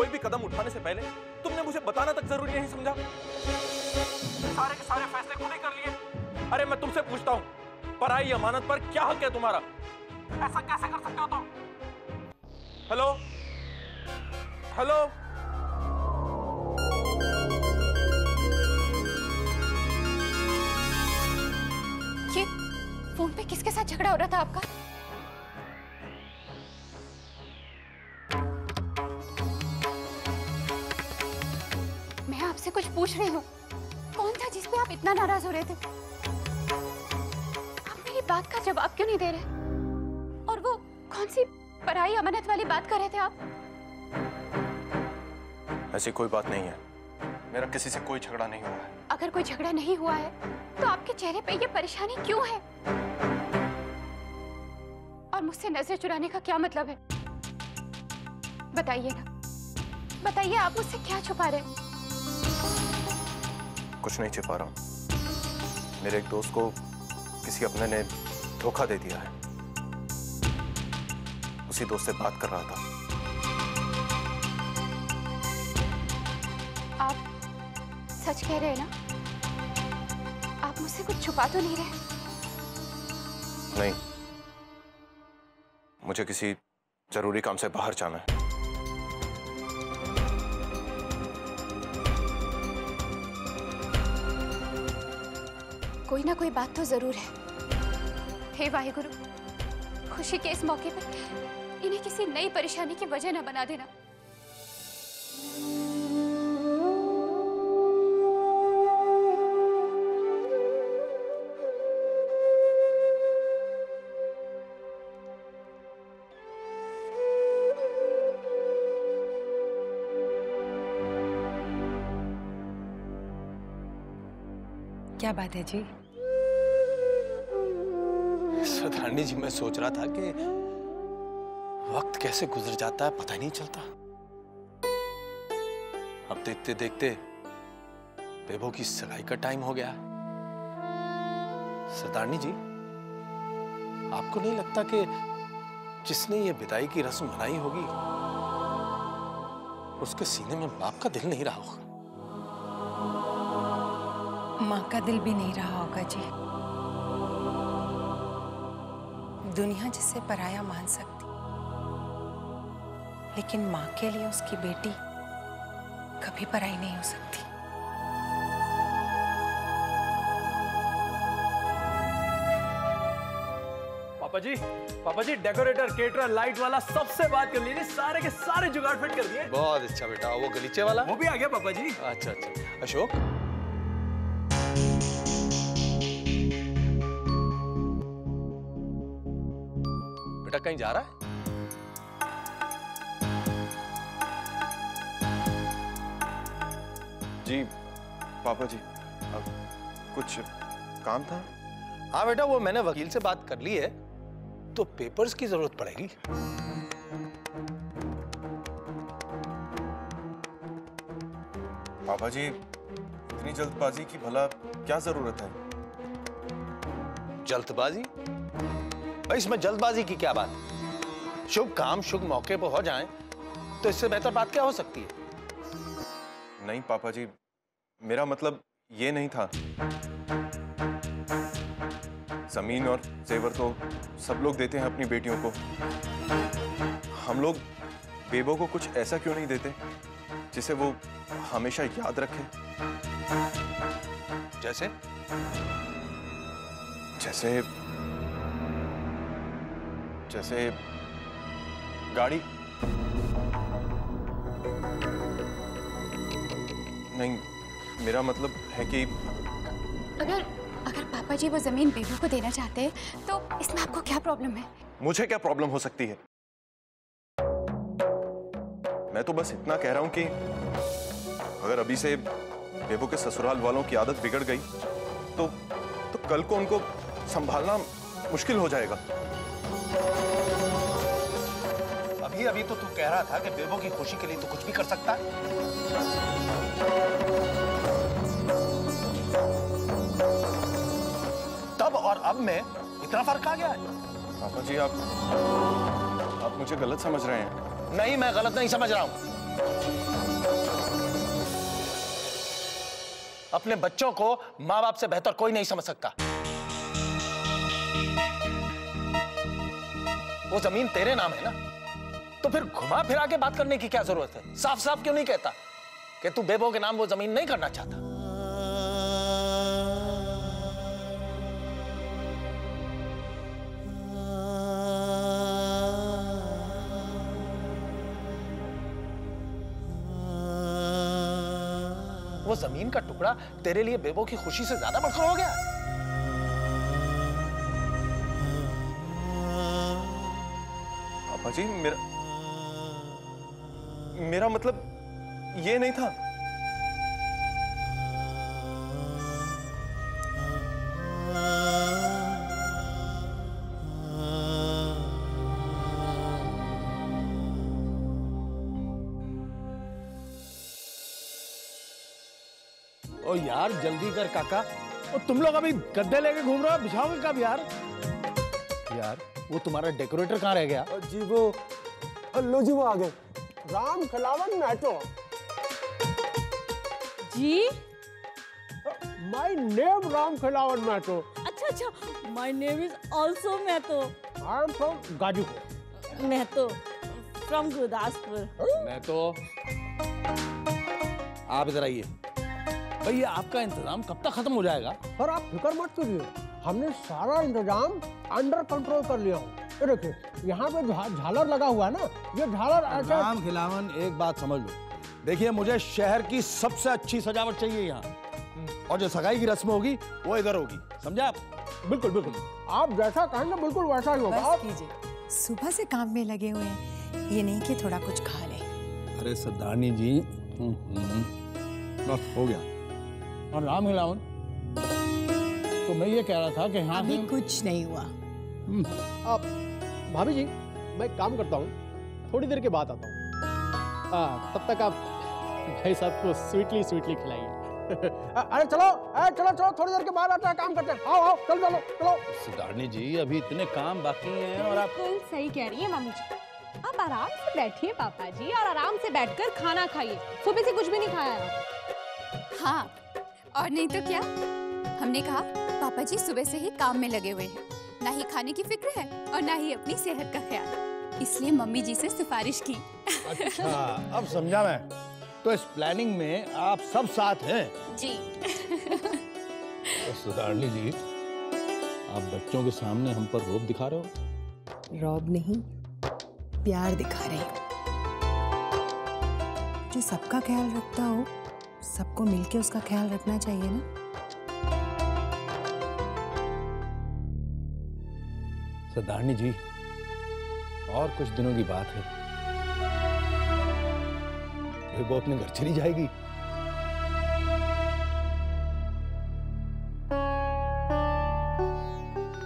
कोई भी कदम उठाने से पहले तुमने मुझे बताना तक जरूरी नहीं समझा? सारे के सारे फैसले खुद ही कर लिए। अरे मैं तुमसे पूछता हूँ, पराई अमानत पर क्या हक है तुम्हारा? ऐसा कैसे कर सकते हो तुम? हेलो हेलो, ये फोन पे किसके साथ झगड़ा हो रहा था आपका? मैं आपसे कुछ पूछ रही हूँ, कौन था जिस पे आप इतना नाराज हो रहे थे? आप मेरी बात का जवाब क्यों नहीं दे रहे? और वो कौन सी पराई अमानत वाली बात कर रहे थे आप? ऐसी कोई बात नहीं है, मेरा किसी से कोई झगड़ा नहीं हुआ है। अगर कोई झगड़ा नहीं हुआ है तो आपके चेहरे पे ये परेशानी क्यों है? और मुझसे नजर चुराने का क्या मतलब है? बताइए ना, बताइए आप मुझसे क्या छुपा रहे हैं? कुछ नहीं छिपा रहा हूं। मेरे एक दोस्त को किसी अपने ने धोखा दे दिया है। उसी दोस्त से बात कर रहा था। आप सच कह रहे हैं ना? आप मुझसे कुछ छुपा तो नहीं रहे? नहीं, मुझे किसी जरूरी काम से बाहर जाना है। कोई ना कोई बात तो जरूर है। हे वाहिगुरु, खुशी के इस मौके पर इन्हें किसी नई परेशानी की वजह न बना देना। क्या बात है जी? सदारणी जी, मैं सोच रहा था कि वक्त कैसे गुजर जाता है पता ही नहीं चलता। अब देखते देखते बेबो की सगाई का टाइम हो गया। सदारणी जी, आपको नहीं लगता कि जिसने ये विदाई की रस्म मनाई होगी उसके सीने में बाप का दिल नहीं रहा होगा? माँ का दिल भी नहीं रहा होगा जी। दुनिया जिसे पराया मान सकती, लेकिन माँ के लिए उसकी बेटी कभी पराई नहीं हो सकती। पापा जी डेकोरेटर, केटरर, लाइट वाला सबसे बात कर लीजिए। सारे के सारे जुगाड़ फिट कर दिए। बहुत अच्छा बेटा। वो गलीचे वाला वो भी आ गया पापा जी। अच्छा अच्छा। अशोक, बेटा कहीं जा रहा है? जी पापा जी, कुछ काम था? हाँ बेटा, वो मैंने वकील से बात कर ली है, तो पेपर्स की जरूरत पड़ेगी। पापा जी, इतनी जल्दबाजी की भला क्या जरूरत है? जल्दबाजी? भाई इसमें जल्दबाजी की क्या बात? शुभ काम शुभ मौके पर हो जाए तो इससे बेहतर बात क्या हो सकती है? नहीं पापा जी, मेरा मतलब ये नहीं था। जमीन और जेवर तो सब लोग देते हैं अपनी बेटियों को। हम लोग बेबो को कुछ ऐसा क्यों नहीं देते जिसे वो हमेशा याद रखे? जैसे? जैसे जैसे गाड़ी। नहीं, मेरा मतलब है कि अगर पापा जी वो जमीन बेबू को देना चाहते हैं तो इसमें आपको क्या प्रॉब्लम है? मुझे क्या प्रॉब्लम हो सकती है? मैं तो बस इतना कह रहा हूं कि अगर अभी से बेबू के ससुराल वालों की आदत बिगड़ गई तो कल को उनको संभालना मुश्किल हो जाएगा। अभी तो तू कह रहा था कि बेबो की खुशी के लिए तो कुछ भी कर सकता है। तब और अब में इतना फर्क आ गया है? पापा जी, आप मुझे गलत समझ रहे हैं। नहीं, मैं गलत नहीं समझ रहा हूं। अपने बच्चों को माँ बाप से बेहतर कोई नहीं समझ सकता। वो जमीन तेरे नाम है ना, तो फिर घुमा फिरा के बात करने की क्या जरूरत है? साफ साफ क्यों नहीं कहता कि तू बेबो के नाम वो जमीन नहीं करना चाहता? वो जमीन का टुकड़ा तेरे लिए बेबो की खुशी से ज्यादा बढ़कर हो गया। पापा जी, मेरा मतलब ये नहीं था। ओ यार जल्दी कर काका, और तुम लोग अभी गद्दे लेके घूम रहे हो, बिछाओगे कब यार? यार वो तुम्हारा डेकोरेटर कहाँ रह गया? जी वो लो जी वो आ गए, राम खिलावन मैटो। जी माय नेम राम खिलावन मैटो। अच्छा, my name is also Mahto. I am from Ghazipur. Mahto from Gurdaspur. मैं तो आप इधर आइए भैया, आपका इंतजाम कब तक खत्म हो जाएगा? और आप फिक्र मत करिए, हमने सारा इंतजाम अंडर कंट्रोल कर लिया हूँ। ये देखिए, यहाँ पे झालर लगा हुआ है ना, ये झालर ऐसा। राम खिलावन एक बात समझ लो, देखिए मुझे शहर की सबसे अच्छी सजावट चाहिए यहाँ, और जो सगाई की रस्म होगी वो इधर होगी, समझे आप? बिल्कुल बिल्कुल, आप जैसा कहेंगे बिल्कुल वैसा ही होगा। बस कीजिए, सुबह से काम में लगे हुए हैं, ये नहीं कि थोड़ा कुछ खा ले। अरे सरदारनी जी, बस हो गया। और राम खिलावन, तो मैं ये कह रहा था कि यहाँ अभी कुछ नहीं हुआ। आप भाभी जी, मैं एक काम करता हूँ, थोड़ी देर के बाद आता हूँ। तब तक आप भाई साहब को स्वीटली खिलाइए। अरे चलो थोड़ी देर के बाद आता है, काम करते हैं। आओ चलो। सरदारनी जी, अभी इतने काम बाकी हैं और आप। बिल्कुल सही कह रही है मम्मी जी। आप आराम से बैठिए पापा जी, और आराम से बैठकर खाना खाइए। सुबह से कुछ भी नहीं खाया है। हाँ, और नहीं तो क्या, हमने कहा पापा जी सुबह से ही काम में लगे हुए हैं, ना ही खाने की फिक्र है और ना ही अपनी सेहत का ख्याल, इसलिए मम्मी जी से सिफारिश की। अच्छा, अब समझा मैं। तो इस प्लानिंग में आप सब साथ हैं? जी। तो सरदारनी जी, आप बच्चों के सामने हम पर रौब दिखा रहे हो? रौब नहीं, प्यार दिखा रही हूँ। जो सबका ख्याल रखता हो, सबको मिलके उसका ख्याल रखना चाहिए ना। सरदारनी जी, और कुछ दिनों की बात है, फिर वो अपने घर चली जाएगी।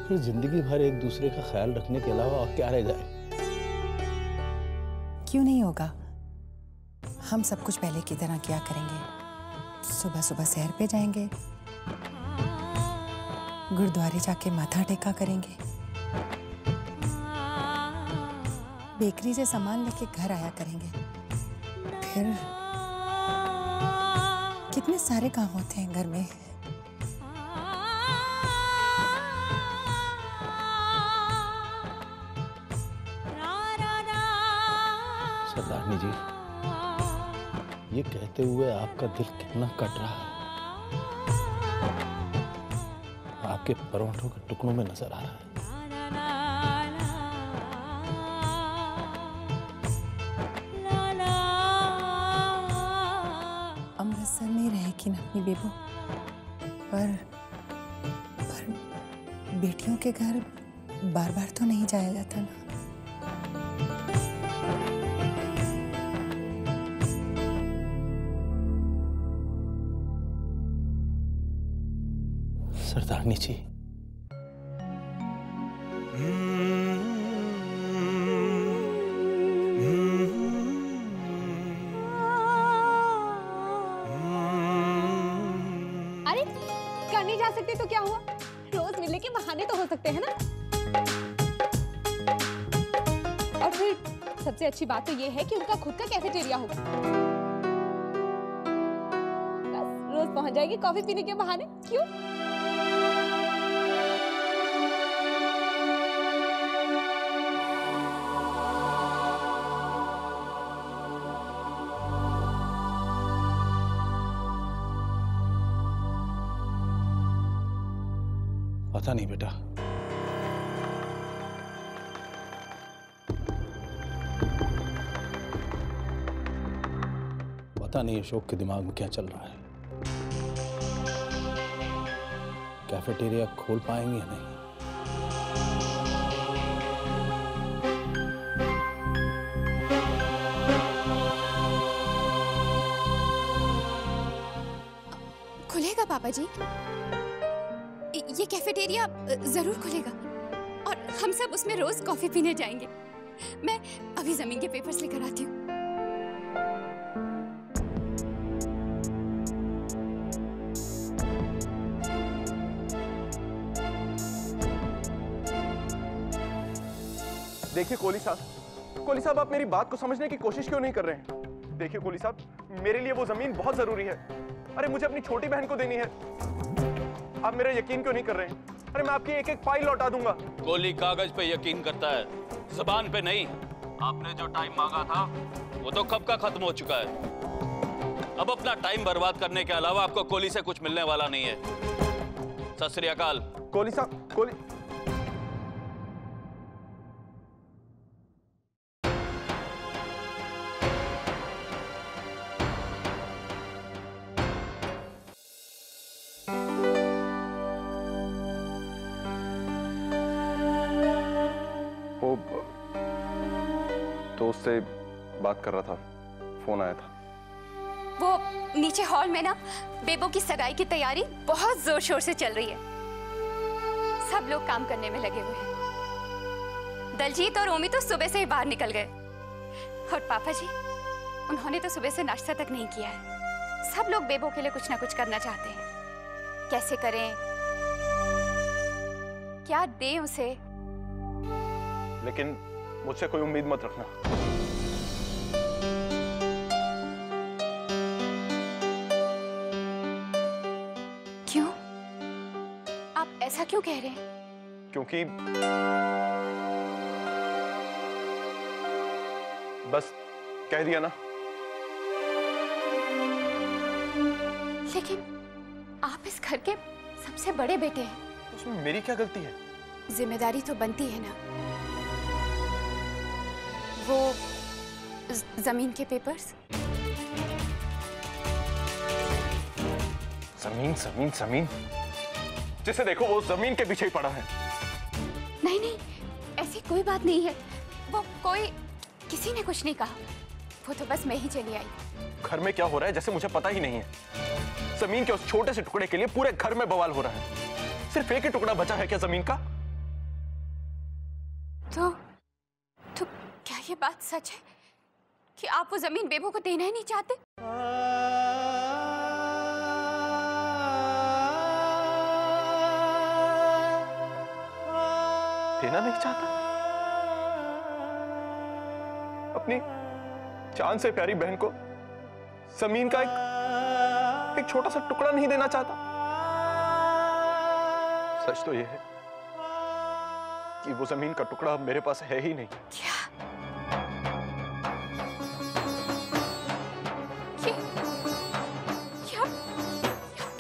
फिर जिंदगी भर एक दूसरे का ख्याल रखने के अलावा और क्या रह जाए? क्यों नहीं होगा, हम सब कुछ पहले की तरह क्या करेंगे। सुबह सुबह सैर पे जाएंगे, गुरुद्वारे जाके माथा टेका करेंगे, बेकरी से सामान लेके घर आया करेंगे। फिर कितने सारे काम होते हैं घर में। सरदारनी जी, ये कहते हुए आपका दिल कितना कट रहा है, आपके परवठों के टुकड़ों में नजर आ रहा है। अमृतसर में रहेगी ना अपनी बेबू, पर बेटियों के घर बार बार तो नहीं जाया जाता ना। सरदारनी जी, अरे घर नहीं जा सकते तो क्या हुआ, रोज मिलने के बहाने तो हो सकते हैं ना। और फिर सबसे अच्छी बात तो ये है कि उनका खुद का कैफेटेरिया होगा। बस रोज पहुंच जाएगी कॉफी पीने के बहाने। क्यों? पता नहीं बेटा, पता नहीं अशोक के दिमाग में क्या चल रहा है। कैफेटेरिया खोल पाएंगे या नहीं। खुलेगा पापा जी, ये कैफेटेरिया जरूर खुलेगा और हम सब उसमें रोज कॉफी पीने जाएंगे। मैं अभी जमीन के पेपर्स लेकर आती हूँ। देखिए कोहली साहब, आप मेरी बात को समझने की कोशिश क्यों नहीं कर रहे हैं? देखिए कोहली साहब, मेरे लिए वो जमीन बहुत जरूरी है। अरे मुझे अपनी छोटी बहन को देनी है। आप मेरा यकीन क्यों नहीं कर रहे हैं? अरे मैं आपकी एक एक पाई लौटा दूंगा। कोहली कागज पे यकीन करता है, जुबान पे नहीं। आपने जो टाइम मांगा था वो तो कब का खत्म हो चुका है। अब अपना टाइम बर्बाद करने के अलावा आपको कोहली से कुछ मिलने वाला नहीं है। सत श्री अकाल। कोहली साहब, कोहली दोस्त से बात कर रहा था, फोन आया था। वो नीचे हॉल में ना बेबो की सगाई की तैयारी बहुत जोर शोर से चल रही है। सब लोग काम करने में लगे हुए हैं। दलजीत और ओमी तो सुबह से ही बाहर निकल गए और पापा जी, उन्होंने तो सुबह से नाश्ता तक नहीं किया है। सब लोग बेबो के लिए कुछ ना कुछ करना चाहते हैं। कैसे करें, क्या दें उसे? लेकिन मुझसे कोई उम्मीद मत रखना। क्यों? आप ऐसा क्यों कह रहे हैं? क्योंकि बस कह दिया ना। लेकिन आप इस घर के सबसे बड़े बेटे हैं। उसमें मेरी क्या गलती है? जिम्मेदारी तो बनती है ना। वो जमीन के पेपर्स। जमीन जमीन जमीन, जिसे देखो वो जमीन के पीछे ही पड़ा है। नहीं नहीं, ऐसी कोई बात नहीं है। वो कोई, किसी ने कुछ नहीं कहा। वो तो बस मैं ही चली आई। घर में क्या हो रहा है जैसे मुझे पता ही नहीं है। जमीन के उस छोटे से टुकड़े के लिए पूरे घर में बवाल हो रहा है। सिर्फ एक ही टुकड़ा बचा है क्या जमीन का? तो क्या ये बात सच है कि आप वो जमीन बेबो को देना ही नहीं चाहते? देना नहीं चाहता? अपनी जान से प्यारी बहन को जमीन का एक छोटा सा टुकड़ा नहीं देना चाहता? सच तो यह है कि वो जमीन का टुकड़ा अब मेरे पास है ही नहीं। क्या?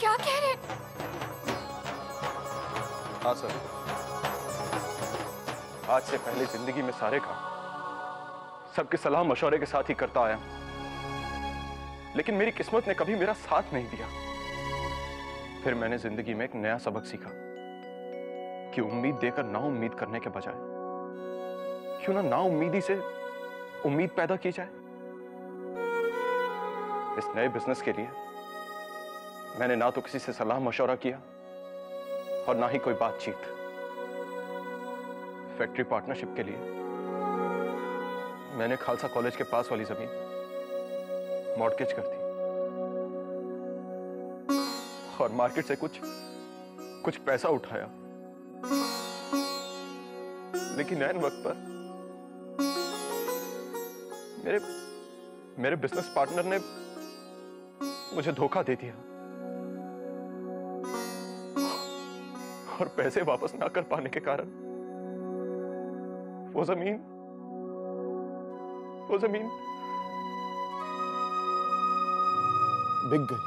क्या कह रहे? हाँ सर, आज से पहले जिंदगी में सारे काम सबके सलाह मशवरे के साथ ही करता आया, लेकिन मेरी किस्मत ने कभी मेरा साथ नहीं दिया। फिर मैंने जिंदगी में एक नया सबक सीखा कि उम्मीद देकर ना उम्मीद करने के बजाय क्यों ना उम्मीदी से उम्मीद पैदा की जाए। इस नए बिजनेस के लिए मैंने ना तो किसी से सलाह मशवरा किया और ना ही कोई बातचीत। फैक्ट्री पार्टनरशिप के लिए मैंने खालसा कॉलेज के पास वाली जमीन मॉर्गेज कर दी और मार्केट से कुछ पैसा उठाया, लेकिन ऐन वक्त पर मेरे बिजनेस पार्टनर ने मुझे धोखा दे दिया और पैसे वापस ना कर पाने के कारण वो जमीन बिक गई।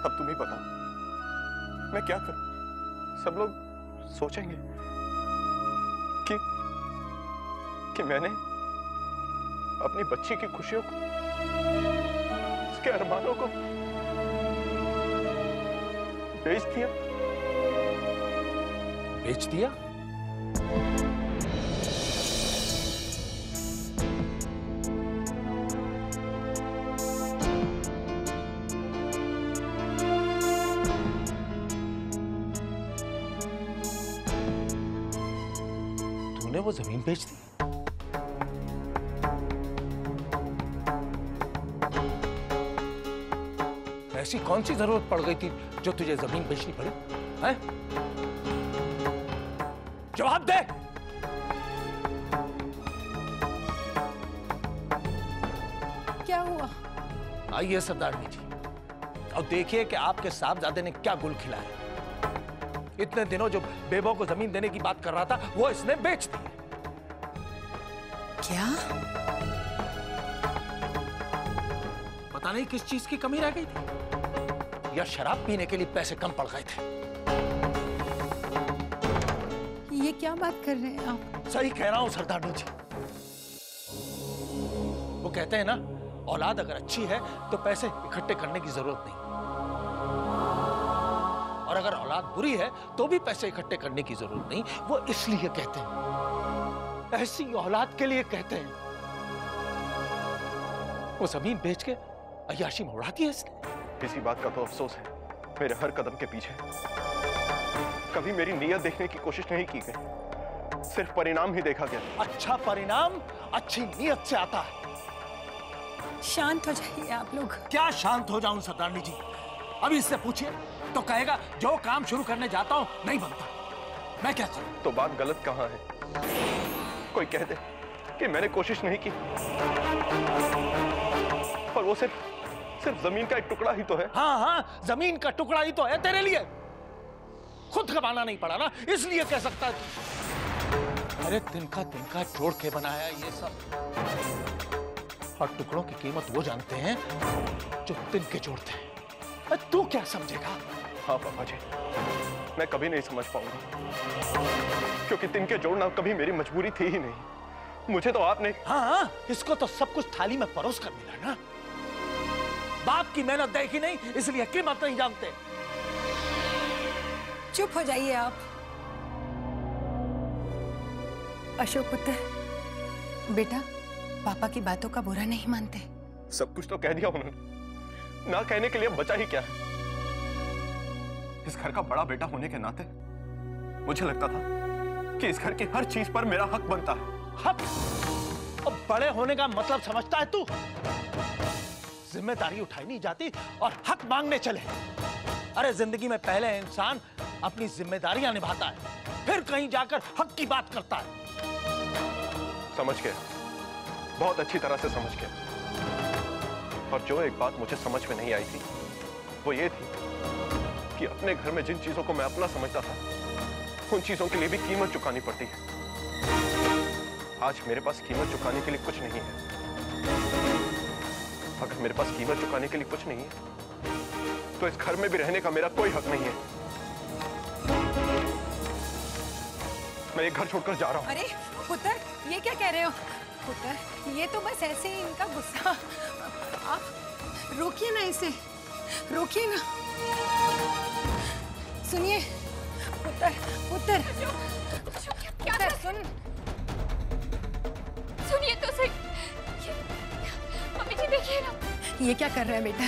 अब तुम ही बताओ मैं क्या करूं? सब लोग सोचेंगे कि मैंने अपनी बच्ची की खुशियों को, उसके अरमानों को बेच दिया। बेच दिया? तूने वो जमीन बेच दी? ऐसी कौन सी जरूरत पड़ गई थी जो तुझे जमीन बेचनी पड़ी? हैं? जवाब दे। क्या हुआ? आइए सरदारनी जी और देखिए कि आपके साहबजादे ने क्या गुल खिलाया। इतने दिनों जो बेबो को जमीन देने की बात कर रहा था वो इसने बेच दी। क्या? पता नहीं किस चीज की कमी रह गई थी, या शराब पीने के लिए पैसे कम पड़ गए थे। ये क्या बात कर रहे हैं आप? सही कह रहा हूं सरदारनी जी। वो कहते हैं ना, औलाद अगर अच्छी है तो पैसे इकट्ठे करने की जरूरत नहीं, और अगर औलाद बुरी है तो भी पैसे इकट्ठे करने की जरूरत नहीं। वो इसलिए कहते हैं, ऐसी औलाद के लिए कहते हैं। वो जमीन बेच के अय्याशी में उड़ा दी है इसने। इसी बात का तो अफसोस है मेरे हर कदम के पीछे। कभी मेरी नीयत देखने की कोशिश नहीं की गई, सिर्फ परिणाम ही देखा गया। अच्छा परिणाम अच्छी नीयत से आता है। शांत हो जाइए आप लोग। क्या शांत हो जाऊं सरदारनी जी? अभी इससे पूछिए तो कहेगा जो काम शुरू करने जाता हूं नहीं बनता। मैं क्या करूं? तो बात गलत कहां है? कोई कह दे कि मैंने कोशिश नहीं की, पर वो सिर्फ जमीन का एक टुकड़ा ही तो है। हाँ, जमीन का टुकड़ा ही तो है तेरे लिए। खुद कमाना नहीं पड़ा ना, इसलिए कह सकता है। अरे तिनका जोड़ के बनाया ये सब, और टुकड़ों की कीमत वो जानते हैं जो तिनके जोड़ते हैं। तू क्या समझेगा? हाँ पापा जी, मैं कभी नहीं समझ पाऊंगा, क्योंकि तिनके जोड़ना कभी मेरी मजबूरी थी ही नहीं। मुझे तो आपने। हाँ, इसको तो सब कुछ थाली में परोस कर मिला ना। बाप की मेहनत देखी नहीं, इसलिए कीमत नहीं जानते। चुप हो जाइए आप। अशोक पुत्र, बेटा पापा की बातों का बुरा नहीं मानते। सब कुछ तो कह दिया उन्होंने, ना कहने के लिए बचा ही क्या है। इस घर का बड़ा बेटा होने के नाते मुझे लगता था कि इस घर की हर चीज पर मेरा हक बनता है। हक? अब बड़े होने का मतलब समझता है तू? जिम्मेदारी उठाई नहीं जाती और हक मांगने चले। अरे जिंदगी में पहले इंसान अपनी जिम्मेदारियां निभाता है, फिर कहीं जाकर हक की बात करता है। समझ गया, बहुत अच्छी तरह से समझ गया। और जो एक बात मुझे समझ में नहीं आई थी वो ये थी कि अपने घर में जिन चीजों को मैं अपना समझता था उन चीजों के लिए भी कीमत चुकानी पड़ती है। आज मेरे पास कीमत चुकाने के लिए कुछ नहीं है। अगर मेरे पास कीमत चुकाने के लिए कुछ नहीं है तो इस घर में भी रहने का मेरा कोई हक नहीं है। मैं ये घर छोड़कर जा रहा हूं। अरे पुत्र, ये क्या कह रहे हो? पुत्र, ये तो बस ऐसे ही इनका गुस्सा। आप रोकिए ना इसे, रोकिए ना। सुनिए पुत्र, पुत्र, पुत्र सुन। सुनिए तो सही। मम्मी जी देखिए ना। ये क्या कर रहा है बेटा?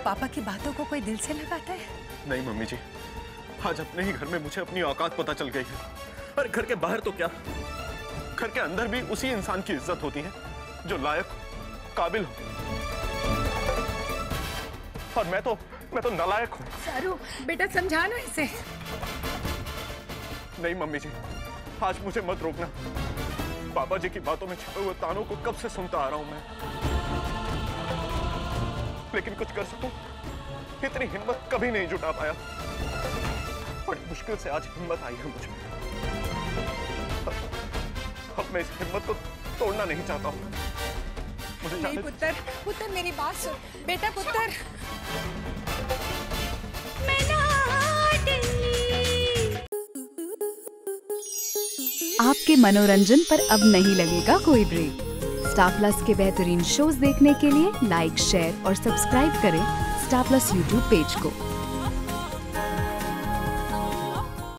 पापा की बातों को कोई दिल से लगाता है? नहीं मम्मी जी, आज अपने ही घर में मुझे अपनी औकात पता चल गई है। और घर के बाहर तो क्या, घर के अंदर भी उसी इंसान की इज्जत होती है जो लायक, काबिल हो। और मैं तो नालायक हूँ। सारू बेटा समझाना इसे। नहीं मम्मी जी, आज मुझे मत रोकना। पापा जी की बातों में छिपे हुए तानों को कब से सुनता आ रहा हूं मैं, लेकिन कुछ कर सकूं इतनी हिम्मत कभी नहीं जुटा पाया। बड़ी मुश्किल से आज हिम्मत आई है मुझे। अब मैं इस हिम्मत को तोड़ना नहीं चाहता हूं। मुझे नहीं पुत्र, पुत्र मेरी बात सुन बेटा। पुत्र आपके मनोरंजन पर अब नहीं लगेगा कोई ब्रेक। स्टार प्लस के बेहतरीन शोज देखने के लिए लाइक, शेयर और सब्सक्राइब करें स्टार प्लस यूट्यूब पेज को।